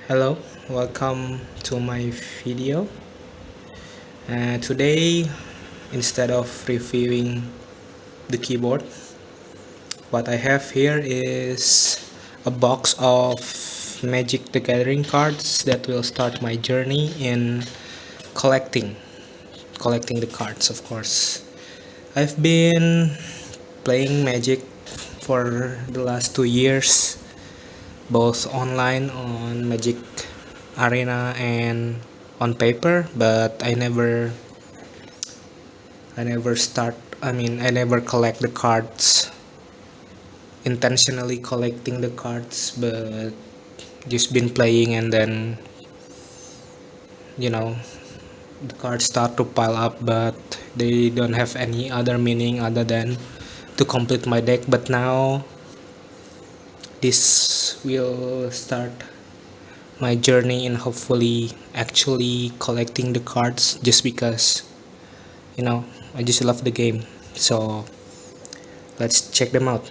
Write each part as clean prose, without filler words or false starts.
Hello, welcome to my video. Today, instead of reviewing the keyboard, what I have here is a box of Magic the Gathering cards that will start my journey in collecting, collecting the cards, of course. I've been playing Magic for the last 2 years, both online on Magic Arena and on paper, but I never collect the cards intentionally collecting the cards, but just been playing and then you know the cards start to pile up, but they don't have any other meaning other than to complete my deck. But now this will start my journey in hopefully actually collecting the cards, just because you know I just love the game. So let's check them out.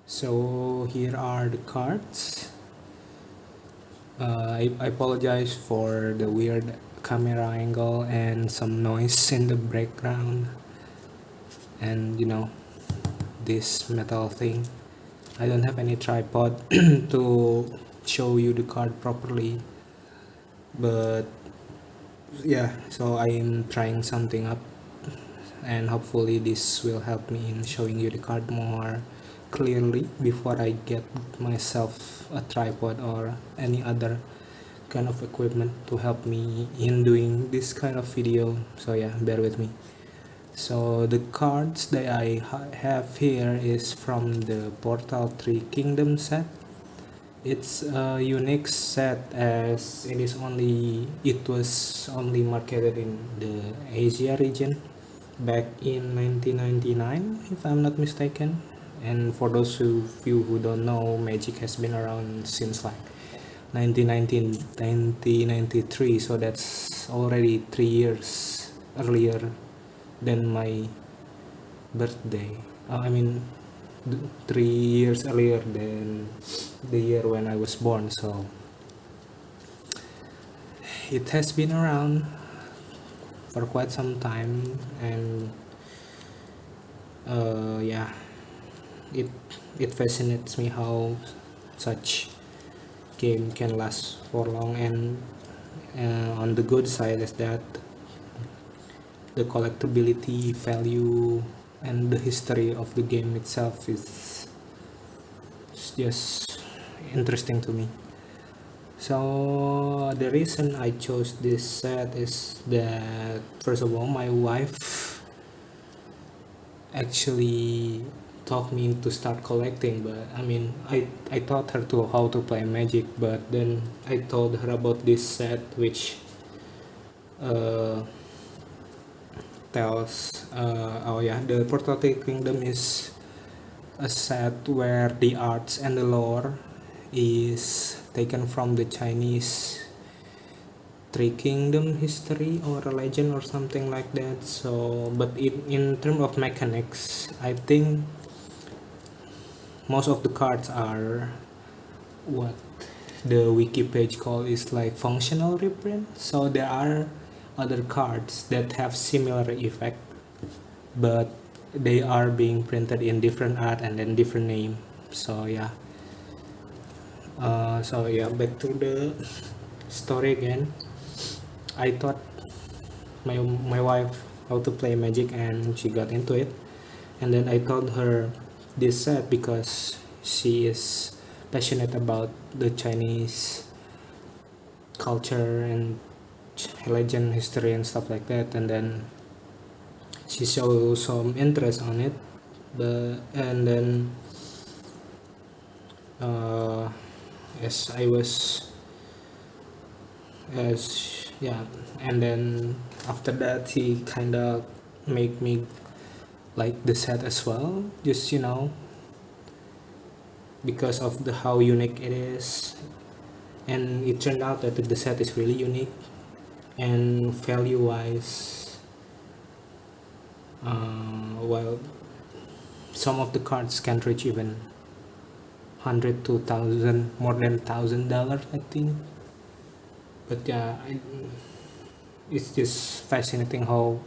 So here are the cards. I apologize for the weird camera angle and some noise in the background, and this metal thing. I don't have any tripod to show you the card properly, but yeah, so I am trying something up, and hopefully this will help me in showing you the card more clearly before I get myself a tripod or any other kind of equipment to help me in doing this kind of video. So yeah, bear with me. So the cards that I have here is from the Portal 3 Kingdom set. It's a unique set as it was only marketed in the Asia region back in 1999, if I'm not mistaken. And for those of you who don't know, Magic has been around since like 1919 1993, so that's already 3 years earlier than my birthday. I mean 3 years earlier than the year when I was born. So it has been around for quite some time, and yeah, it it fascinates me how such game can last for long. And on the good side is that the collectability value and the history of the game itself is just interesting to me. So the reason I chose this set is that, first of all, my wife actually talked me to start collecting. But I taught her to how to play Magic, but then I told her about this set, which uh, tells oh yeah, the Portal Kingdom is a set where the arts and the lore is taken from the Chinese Three Kingdom history or a legend or something like that. So, but in terms of mechanics, I think most of the cards are what the wiki page call is like functional reprint. So there are other cards that have similar effect, but they are being printed in different art and then different name. So yeah, back to the story again. I taught my wife how to play Magic, and she got into it. And then I told her this set because she is passionate about the Chinese culture and legend history and stuff like that. And then she showed some interest on it, but and then uh, as I was as yeah and then after that he kind of make me like the set as well, just because of the how unique it is. And it turned out that the set is really unique, and value wise, while some of the cards can reach even 100 to 1000, more than $1,000, I think. But yeah, it's just fascinating how,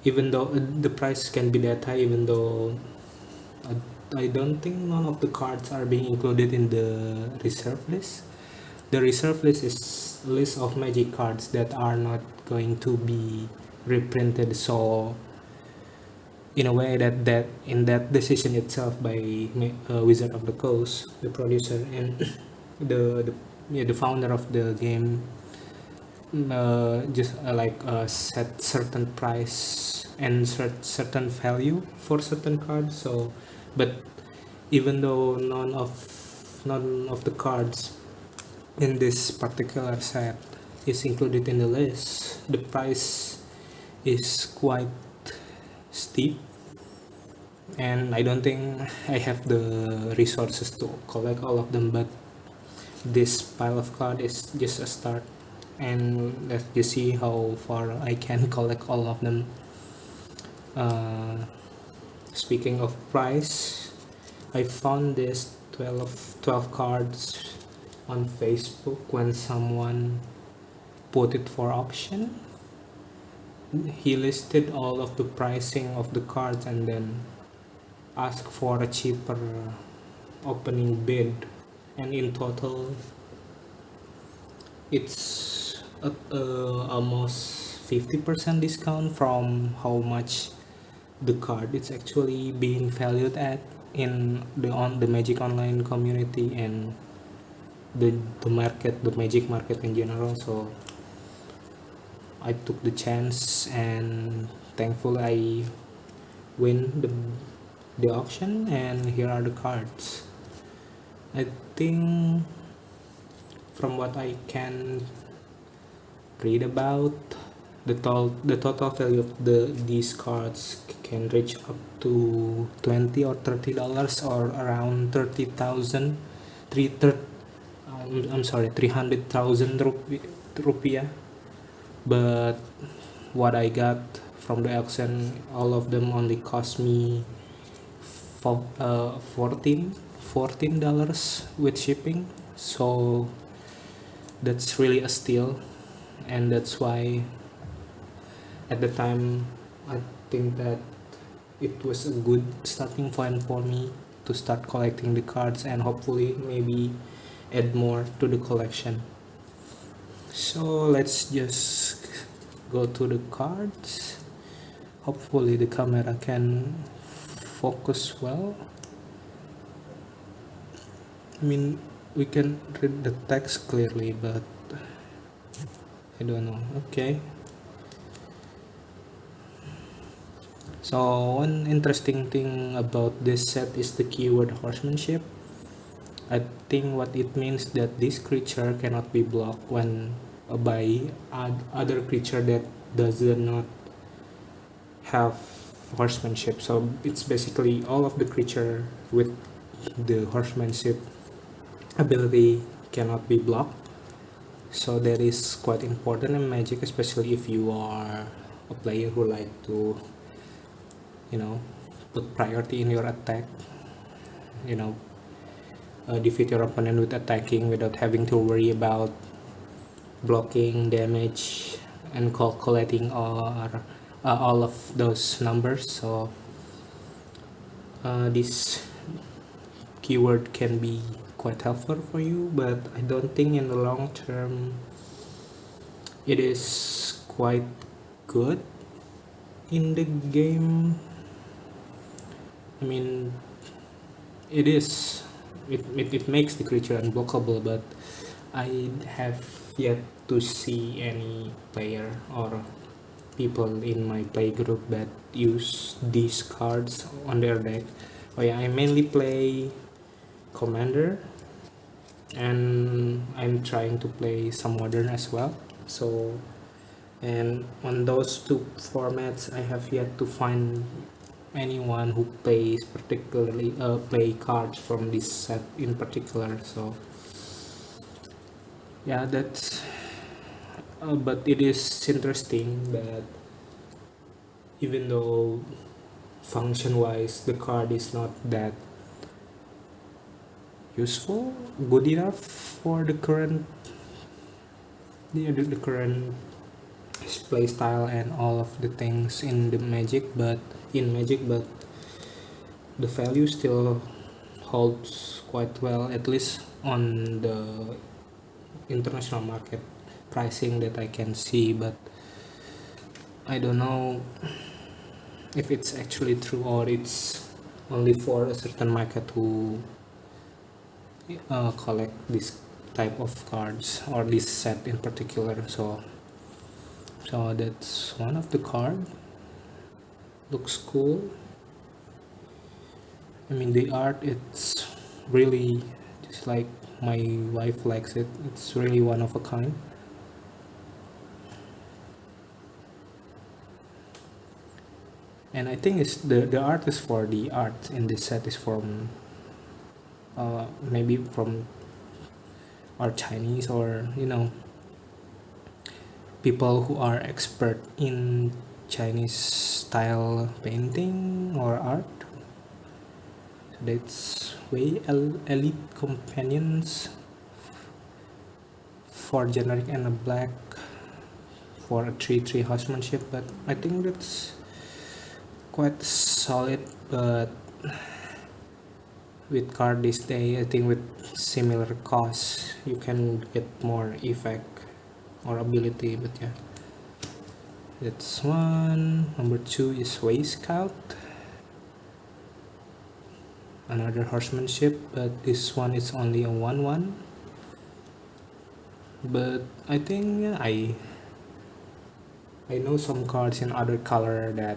even though the price can be that high, even though I don't think none of the cards are being included in the reserve list. The reserve list is a list of magic cards that are not going to be reprinted. So in a way, that in that decision itself by Wizard of the Coast, the producer and the founder of the game, just set certain price and certain value for certain cards. So, but even though none of the cards in this particular set is included in the list, the price is quite steep, and I don't think I have the resources to collect all of them. But this pile of cards is just a start, and let's just see how far I can collect all of them. uh, Speaking of price, I found this 12 cards on Facebook when someone put it for auction. He listed all of the pricing of the cards and then asked for a cheaper opening bid, and in total it's almost 50% discount from how much the card is actually being valued at in the Magic Online community and the Magic market in general. So I took the chance, and thankfully I win the auction, and here are the cards. I think from what I can read about, the total value of these cards can reach up to $20 or $30, or around 30,000, I'm sorry, 300,000 rupiah. But what I got from the auction, all of them only cost me $14 with shipping. So that's really a steal, and that's why at the time I think that it was a good starting point for me to start collecting the cards, and hopefully maybe add more to the collection. So let's just go to the cards. Hopefully the camera can focus well. I mean, we can read the text clearly, but I don't know. Okay. So one interesting thing about this set is the keyword horsemanship. I think what it means that this creature cannot be blocked when by other creature that does not have horsemanship. So it's basically all of the creature with the horsemanship ability cannot be blocked. So that is quite important in Magic, especially if you are a player who like to put priority in your attack, you know defeat your opponent with attacking without having to worry about blocking, damage, and calculating all of those numbers. So this keyword can be quite helpful for you, but I don't think in the long term it is quite good in the game. I mean, it is it makes the creature unblockable, but I have yet to see any player or people in my play group that use these cards on their deck. Oh yeah, I mainly play Commander, and I'm trying to play some Modern as well. So And on those two formats, I have yet to find anyone who plays particularly play cards from this set in particular. So yeah, that's but it is interesting that even though function wise the card is not that useful, good enough for the current the current play style and all of the things in the magic, but the value still holds quite well, at least on the international market pricing that I can see. But I don't know if it's actually true or it's only for a certain market who collect this type of cards or this set in particular. So that's one of the card. Looks cool. I mean, the art, it's really just like my wife likes it. It's really one of a kind. And I think it's the art is for the art in this set is from maybe from our Chinese, or people who are expert in Chinese style painting or art. So that's way elite companions for generic and a black for a 3/3 horsemanship, but I think that's quite solid. But with card this day, I think with similar costs you can get more effect or ability. But yeah, that's one. Number two is Way Scout, another horsemanship, but this one is only a 1/1. But I think yeah, I know some cards in other color that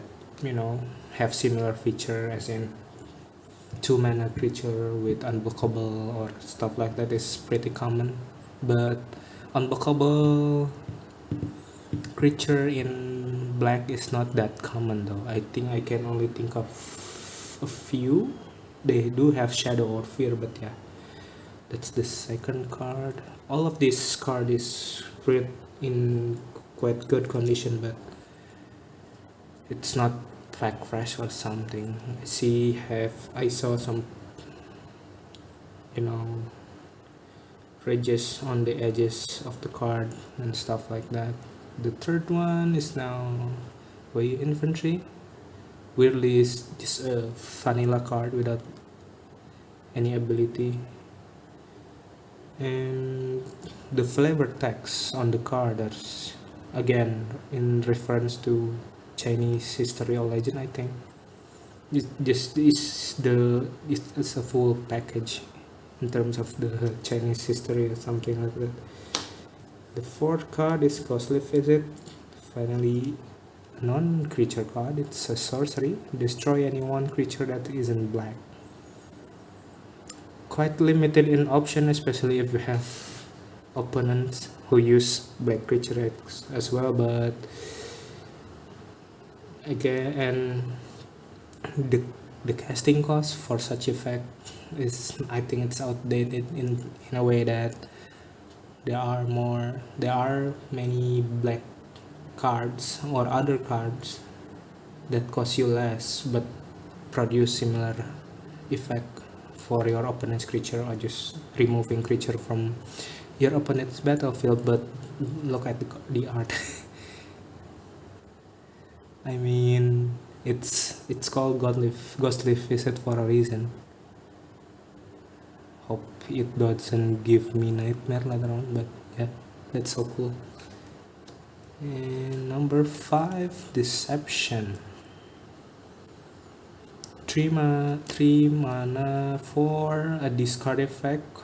have similar feature, as in 2 mana creature with unblockable or stuff like that is pretty common. But unblockable creature in black is not that common though. I think I can only think of a few. They do have Shadow or Fear, but yeah, that's the second card. All of this card is in quite good condition, but it's not pack fresh or something. I saw some ridges on the edges of the card and stuff like that. The third one is now Way Infantry. Weirdly, is just a vanilla card without any ability, and the flavor text on the card is again in reference to Chinese history or legend. I think it's a full package in terms of the Chinese history or something like that. The fourth card is Ghostly Visit. Finally, a non-creature card. It's a sorcery. Destroy any one creature that isn't black. Quite limited in option, especially if you have opponents who use black creature as well. But again, and the casting cost for such effect is, I think it's outdated in a way that there are many black cards or other cards that cost you less but produce similar effect for your opponent's creature, or just removing creature from your opponent's battlefield. But look at the art. I mean, it's called Ghostly Visit for a reason. Hope it doesn't give me nightmare later on, but yeah, that's so cool. And number 5, Deception. 3 mana for a discard effect.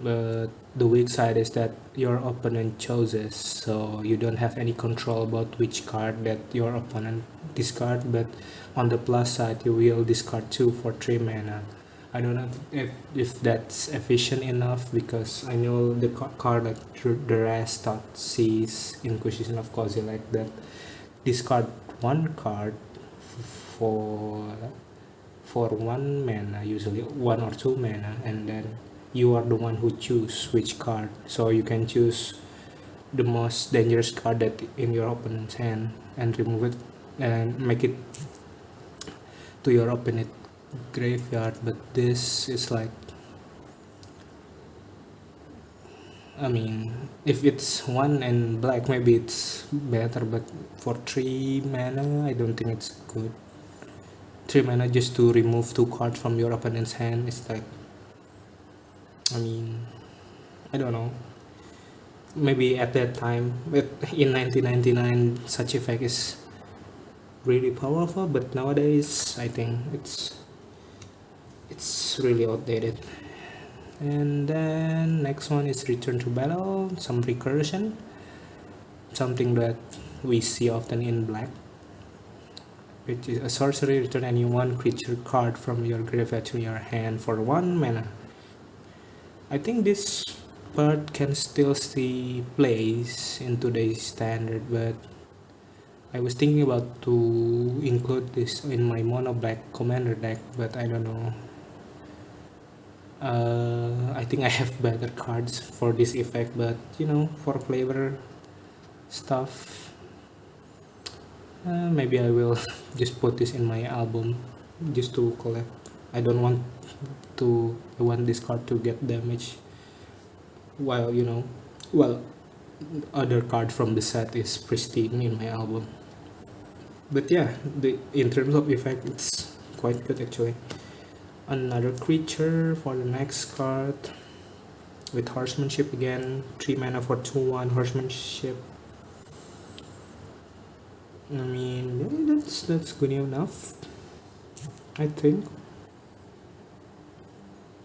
But the weak side is that your opponent chooses, so you don't have any control about which card that your opponent discard. But on the plus side, you will discard 2 for 3 mana. I don't know if that's efficient enough, because I know the card like the rest dot sees Inquisition of Kozilek that discard one card for one mana, usually 1 or 2 mana, and then you are the one who choose which card, so you can choose the most dangerous card that in your opponent's hand and remove it and make it to your opponent graveyard. But this is like, I mean, if it's one and black, maybe it's better, but for 3 mana, I don't think it's good. 3 mana just to remove 2 cards from your opponent's hand is like, I mean, I don't know. Maybe at that time, but in 1999, such effect is really powerful, but nowadays I think it's really outdated. And then next one is Return to Battle, some recursion, something that we see often in black, which is a sorcery. Return any one creature card from your graveyard to your hand for 1 mana. I think this part can still see plays in today's standard, but I was thinking about to include this in my mono black commander deck, but I don't know. I think I have better cards for this effect, but you know, for flavor stuff, maybe I will just put this in my album just to collect. I don't want I want this card to get damaged while, you know, well, other card from the set is pristine in my album. But yeah, in terms of effect, it's quite good actually. Another creature for the next card with Horsemanship again, 3 mana for 2/1 Horsemanship. I mean, that's good enough, I think.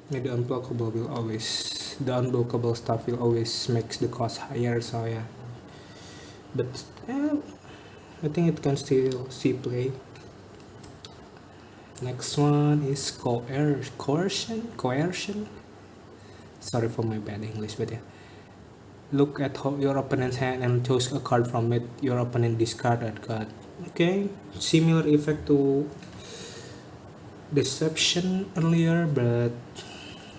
Yeah, the unblockable stuff will always makes the cost higher, so yeah. But yeah, I think it can still see play. Next one is coercion. Sorry for my bad English, but yeah. Look at your opponent's hand and choose a card from it. Your opponent discard that card. Okay, similar effect to Deception earlier, but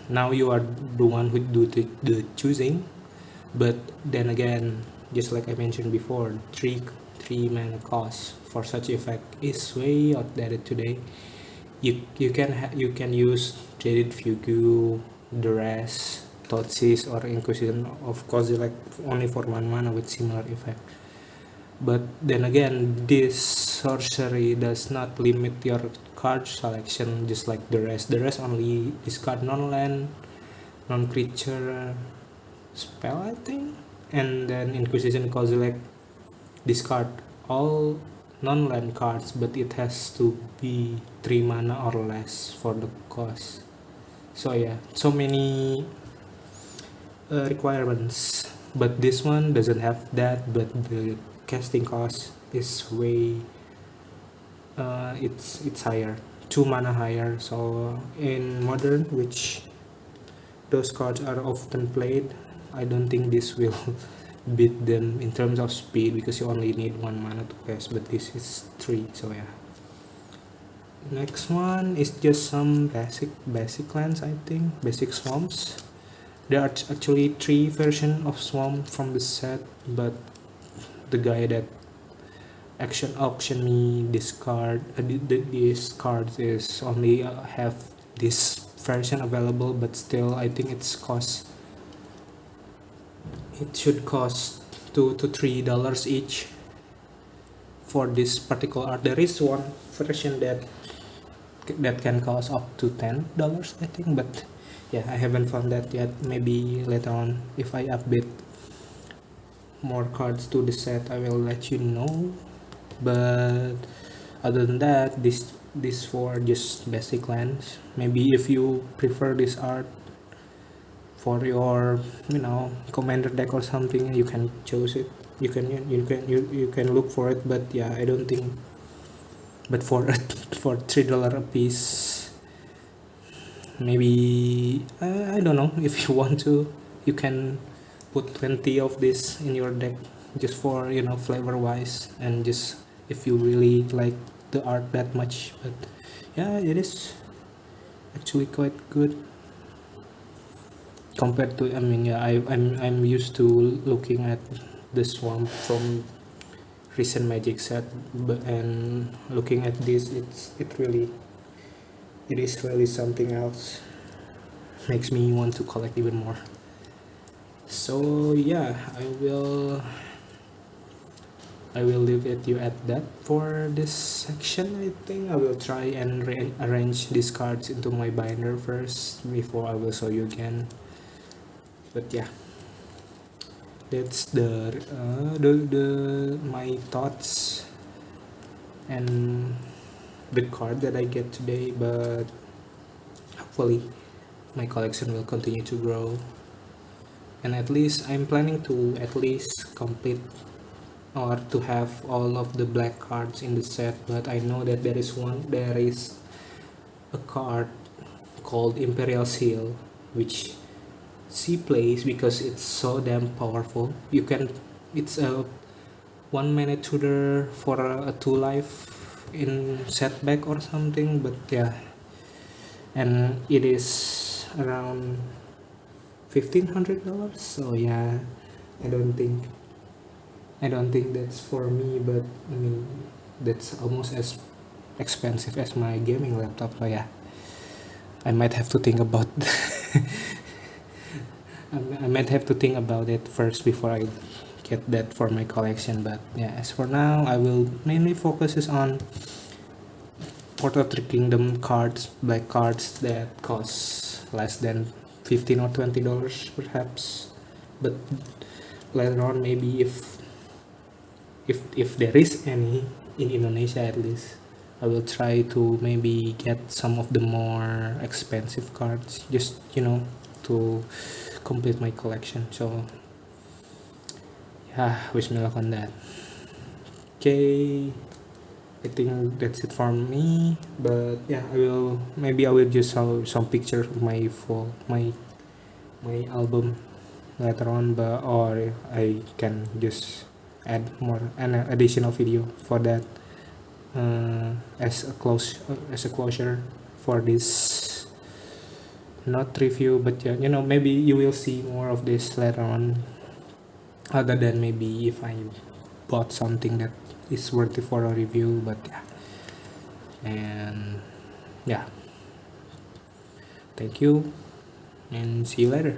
now you are the one who do the choosing. But then again, just like I mentioned before, three mana cost for such effect is way outdated today. You can use Jaded Fugu, Duress, Totsis, or Inquisition of Kozilek only for 1 mana with similar effect. But then again, this sorcery does not limit your card selection just like the rest. The rest only discard non-land, non-creature spell, I think. And then Inquisition Kozilek discard all non-land cards, but it has to be 3 mana or less for the cost. So yeah, so many requirements, but this one doesn't have that, but the casting cost is way it's higher, 2 mana higher. So in modern, which those cards are often played, I don't think this will beat them in terms of speed, because you only need 1 mana to cast, but this is 3. So yeah, next one is just some basic lands, I think, basic swamps. There are actually 3 versions of swamp from the set, but the guy that auction me this card, these cards is only have this version available, but still I think it should cost $2 to $3 each for this particular art. There is one version that can cost up to $10, I think, but yeah, I haven't found that yet. Maybe later on, if I update more cards to the set, I will let you know. But other than that, this for just basic lands. Maybe if you prefer this art for your, you know, commander deck or something, you can choose it. You can look for it, but yeah, I don't think. But for $3 a piece, maybe I don't know, if you want to, you can put 20 of this in your deck, just for, flavor wise, and just if you really like the art that much. But yeah, it is actually quite good compared to, I mean, yeah, I'm used to looking at the swamp from recent Magic set, but and looking at this, it is really something else. Makes me want to collect even more. So yeah, I will leave it you at that for this section. I think I will try and arrange these cards into my binder first before I will show you again. But yeah, that's the my thoughts and the card that I get today. But hopefully my collection will continue to grow, and at least I'm planning to at least complete or to have all of the black cards in the set. But I know that there is a card called Imperial Seal, which she plays because it's so damn powerful. It's a 1 mana tutor for a 2 life in setback or something. But yeah, and it is around $1,500. So yeah, I don't think that's for me, but I mean, that's almost as expensive as my gaming laptop. So yeah, I might have to think about I might have to think about it first before I get that for my collection. But yeah, as for now, I will mainly focus on Port of the Kingdom cards, black cards that cost less than $15 or $20 perhaps. But later on, maybe if there is any in Indonesia, at least I will try to maybe get some of the more expensive cards, just to complete my collection. So yeah, wish me luck on that. Okay, I think that's it for me. But yeah, I will just show some pictures of my album later on, but or I can just add more an additional video for that, as a closure for this, not review. But yeah, maybe you will see more of this later on, other than maybe if I bought something that is worthy for a review. But yeah, and yeah, thank you and see you later.